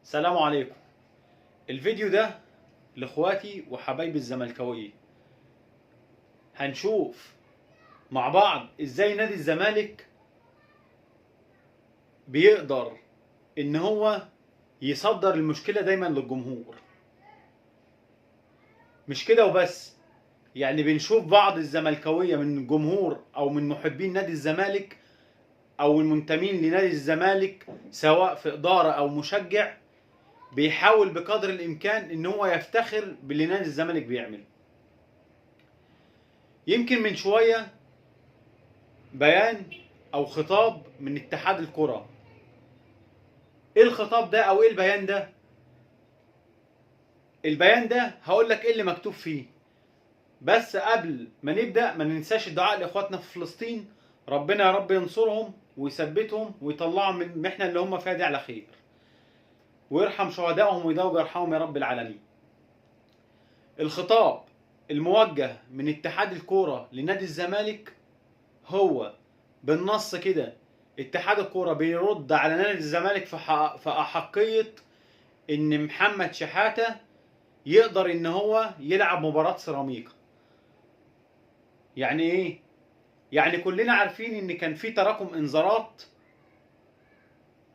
السلام عليكم. الفيديو ده لاخواتي وحبايبي الزملكاويه. هنشوف مع بعض ازاي نادي الزمالك بيقدر ان هو يصدر المشكله دايما للجمهور. مش كده وبس، يعني بنشوف بعض الزملكاويه من الجمهور او من محبين نادي الزمالك او المنتمين لنادي الزمالك سواء في اداره او مشجع بيحاول بقدر الامكان ان هو يفتخر باللي نادي الزمالك بيعمله. يمكن من شويه بيان او خطاب من اتحاد الكرة. ايه الخطاب ده او ايه البيان ده؟ البيان ده هقول لك ايه اللي مكتوب فيه، بس قبل ما نبدأ ما ننساش الدعاء لاخواتنا في فلسطين. ربنا يا رب ينصرهم ويثبتهم ويطلعهم من المحنة اللي هم فيها دي على خير، ويرحم شهدائهم ويداوي جرحاهم يا رب العالمين. الخطاب الموجه من اتحاد الكرة لنادي الزمالك هو بالنص كده: اتحاد الكرة بيرد على نادي الزمالك في أحقية إن محمد شحاتة يقدر إن هو يلعب مباراة سيراميكا. يعني إيه؟ يعني كلنا عارفين إن كان في تراكم إنذارات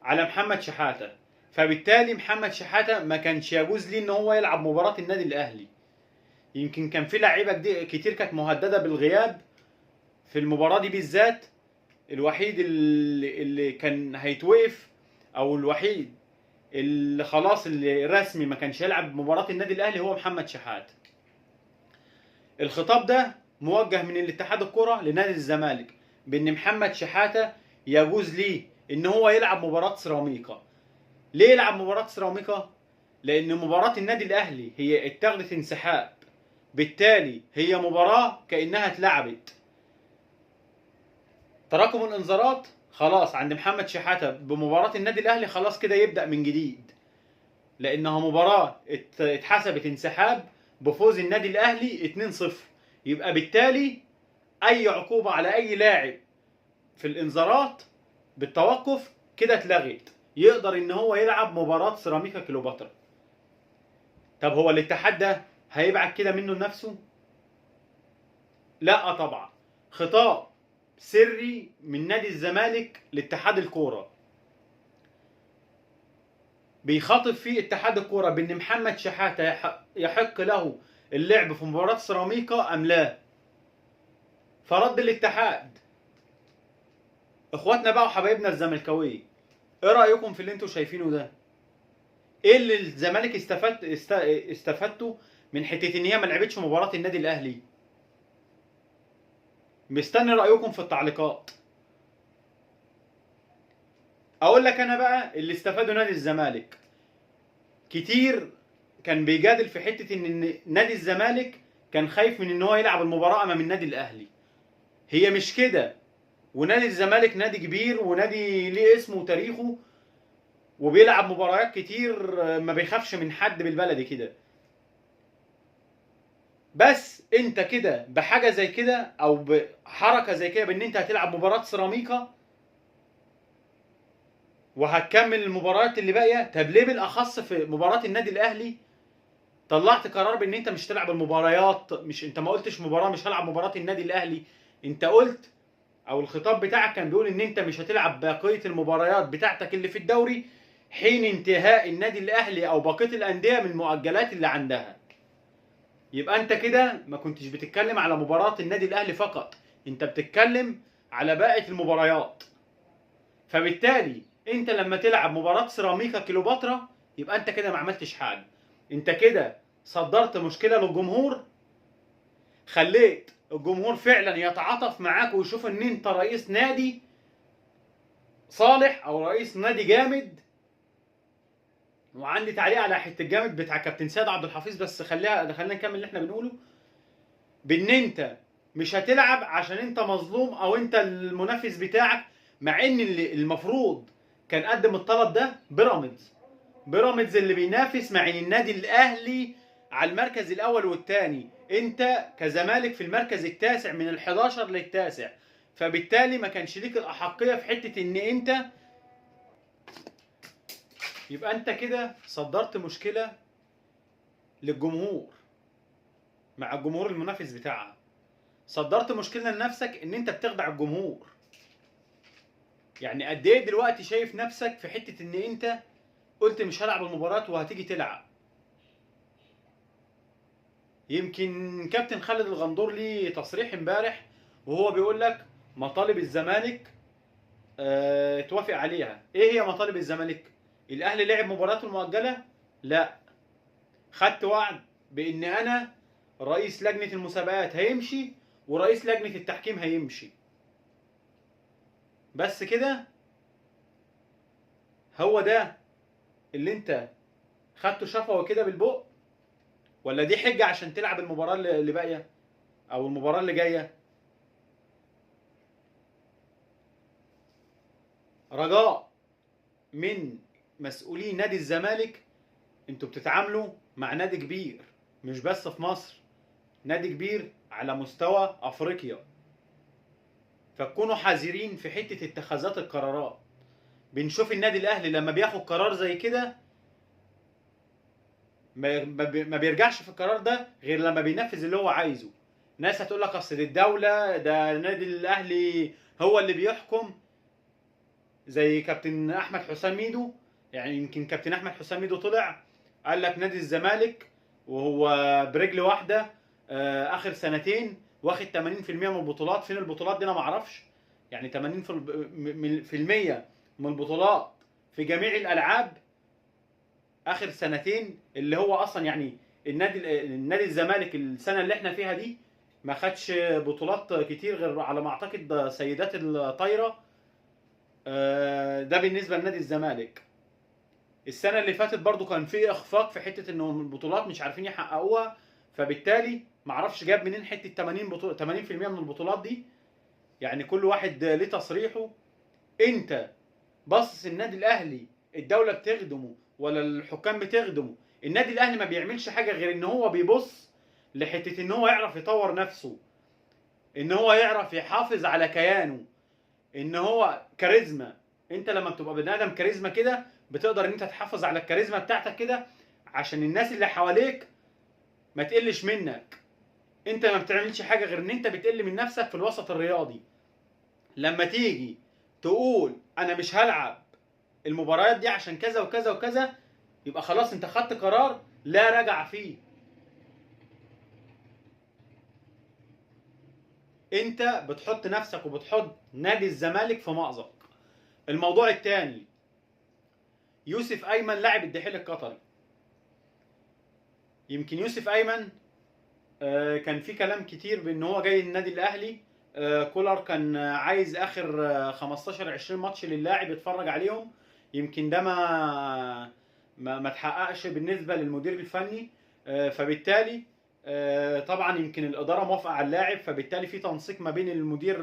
على محمد شحاتة، فبالتالي محمد شحاتة ما كانش يجوز ليه إن هو يلعب مباراة النادي الأهلي. يمكن كان في لعيبة كتير كانت مهددة بالغياب في المباراة دي بالذات. الوحيد اللي كان هيتوقف او الوحيد اللي خلاص اللي رسمي ما كانش يلعب مباراة النادي الاهلي هو محمد شحات. الخطاب ده موجه من الاتحاد الكرة لنادي الزمالك بان محمد شحاتة يجوز ليه ان هو يلعب مباراة سيراميكا. ليه يلعب مباراة سيراميكا؟ لان مباراة النادي الاهلي هي اتخذت انسحاب، بالتالي هي مباراة كأنها اتلعبت. تراكم الانذارات خلاص عند محمد شحاتة بمباراة النادي الاهلي خلاص كده يبدأ من جديد، لانها مباراة اتحسبت انسحاب بفوز النادي الاهلي 2-0. يبقى بالتالي اي عقوبة على اي لاعب في الانذارات بالتوقف كده اتلغت، يقدر ان هو يلعب مباراة سيراميكا كليوباترا. طب هو الاتحاد ده هيبعت كده منه لنفسه؟ لا طبعا. خطاب سري من نادي الزمالك لاتحاد الكوره بيخاطب فيه اتحاد الكوره بان محمد شحاته يحق له اللعب في مباراه سيراميكا ام لا. فرد الاتحاد: اخواتنا بقى وحبايبنا الزملكاويه، ايه رايكم في اللي انتوا شايفينه ده؟ ايه اللي الزمالك استفدته من حته ان هي ما لعبتش مباراه النادي الاهلي؟ مستني رايكم في التعليقات. اقول لك انا بقى اللي استفادوا نادي الزمالك. كتير كان بيجادل في حته ان نادي الزمالك كان خايف من ان هو يلعب المباراه امام النادي الاهلي. هي مش كده، ونادي الزمالك نادي كبير ونادي ليه اسمه وتاريخه وبيلعب مباريات كتير، ما بيخافش من حد بالبلدي كده. بس انت كده بحاجه زي كده او بحركه زي كده بان انت هتلعب مباراه سيراميكا وهتكمل المباريات اللي باقيه، طب ليه بالاخص في مباراه النادي الاهلي طلعت قرار بان انت مش تلعب المباريات؟ مش انت ما قلتش مباراه مش هلعب مباراه النادي الاهلي، انت قلت او الخطاب بتاعك كان بيقول ان انت مش هتلعب بقيه المباريات بتاعتك اللي في الدوري حين انتهاء النادي الاهلي او بقيه الانديه من المؤجلات اللي عندها. يبقى انت كده ما كنتش بتتكلم على مباراه النادي الاهلي فقط، انت بتتكلم على باقي المباريات. فبالتالي انت لما تلعب مباراه سيراميكا كليوباترا يبقى انت كده ما عملتش حاجه، انت كده صدرت مشكله للجمهور، خليت الجمهور فعلا يتعاطف معاك ويشوف ان انت رئيس نادي صالح او رئيس نادي جامد. وعندي تعليق على حته الجامد بتاع كابتن سيد عبد الحفيظ، بس خلينا نكمل اللي احنا بنقوله. بان انت مش هتلعب عشان انت مظلوم او انت المنافس بتاعك، مع ان اللي المفروض كان قدم الطلب ده بيراميدز اللي بينافس مع النادي الاهلي على المركز الاول والثاني. انت كزمالك في المركز التاسع من ال11 للتاسع، فبالتالي ما كانش ليك الاحقيه في حته ان انت يبقى انت كده صدرت مشكله للجمهور مع الجمهور المنافس بتاعها. صدرت مشكله لنفسك ان انت بتخدع الجمهور. يعني قد ايه دلوقتي شايف نفسك في حته ان انت قلت مش هلعب المباراه وهتيجي تلعب. يمكن كابتن خالد الغندور ليه تصريح امبارح وهو بيقول لك مطالب الزمالك توافق عليها. ايه هي مطالب الزمالك؟ الاهلي لعب مباراته المؤجله؟ لا. خدت وعد بان انا رئيس لجنه المسابقات هيمشي ورئيس لجنه التحكيم هيمشي. بس كده؟ هو ده اللي انت خدته شفوه كده بالبق؟ ولا دي حجه عشان تلعب المباراه اللي باقيه او المباراه اللي جايه؟ رجاء من مسؤولي نادي الزمالك، انتوا بتتعاملوا مع نادي كبير مش بس في مصر، نادي كبير على مستوى افريقيا، فكونوا حذرين في حته اتخاذات القرارات. بنشوف النادي الاهلي لما بياخد قرار زي كده ما بيرجعش في القرار ده غير لما بينفذ اللي هو عايزه. ناس هتقول لك اصل دي الدوله، ده النادي الاهلي هو اللي بيحكم، زي كابتن احمد حسام ميدو. يعني يمكن كابتن احمد حسام ميدو طلع قال لك نادي الزمالك وهو برجل واحده اخر سنتين واخد 80% من البطولات. فين البطولات دي؟ انا ما اعرفش. يعني 80% من البطولات في جميع الالعاب اخر سنتين، اللي هو اصلا يعني النادي الزمالك السنه اللي احنا فيها دي ما خدش بطولات كتير غير على ما اعتقد سيدات الطايره. ده بالنسبه لنادي الزمالك. السنه اللي فاتت برضو كان في اخفاق في حته انهم البطولات مش عارفين يحققوها، فبالتالي ما اعرفش جاب منين حته 80% من البطولات دي. يعني كل واحد ليه تصريحه. انت باصص النادي الاهلي الدوله بتخدمه ولا الحكام بتخدمه؟ النادي الاهلي ما بيعملش حاجه غير ان هو بيبص لحته ان هو يعرف يطور نفسه، ان هو يعرف يحافظ على كيانه، ان هو كاريزما. انت لما بتبقى بني ادم كاريزما كده بتقدر ان انت تحافظ على الكاريزما بتاعتك كده عشان الناس اللي حواليك ما تقلش منك. انت ما بتعملش حاجه غير ان انت بتقل من نفسك في الوسط الرياضي. لما تيجي تقول انا مش هلعب المباريات دي عشان كذا وكذا وكذا، يبقى خلاص انت خدت قرار لا رجع فيه. انت بتحط نفسك وبتحط نادي الزمالك في مأزق. الموضوع الثاني، يوسف ايمن لاعب الدحيل القطري. يمكن يوسف ايمن كان في كلام كتير بان هو جاي النادي الاهلي. كولر كان عايز اخر 15 20 ماتش للاعب يتفرج عليهم. يمكن ده ما تحققش بالنسبه للمدير الفني. فبالتالي طبعا يمكن الاداره موافقه على اللاعب، فبالتالي في تنسيق ما بين المدير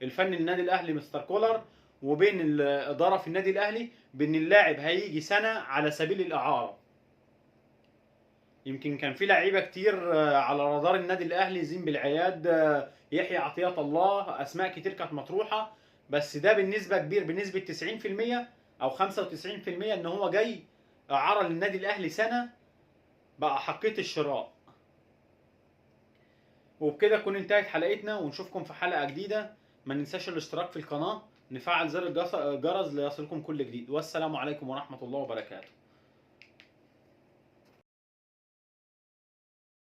الفني للنادي الاهلي مستر كولر وبين الاداره في النادي الاهلي بان اللاعب هيجي سنه على سبيل الاعاره. يمكن كان في لعيبه كتير على رادار النادي الاهلي، زين بالعياد، يحيى عطية الله، اسماء كتير كانت مطروحه. بس ده بالنسبه كبير بنسبه 90% او 95% ان هو جاي اعاره للنادي الاهلي سنه بقى حقيه الشراء. وبكده تكون انتهت حلقتنا، ونشوفكم في حلقه جديده. ما ننساش الاشتراك في القناه، نفعل زر الجرس ليصلكم كل جديد. والسلام عليكم ورحمه الله وبركاته.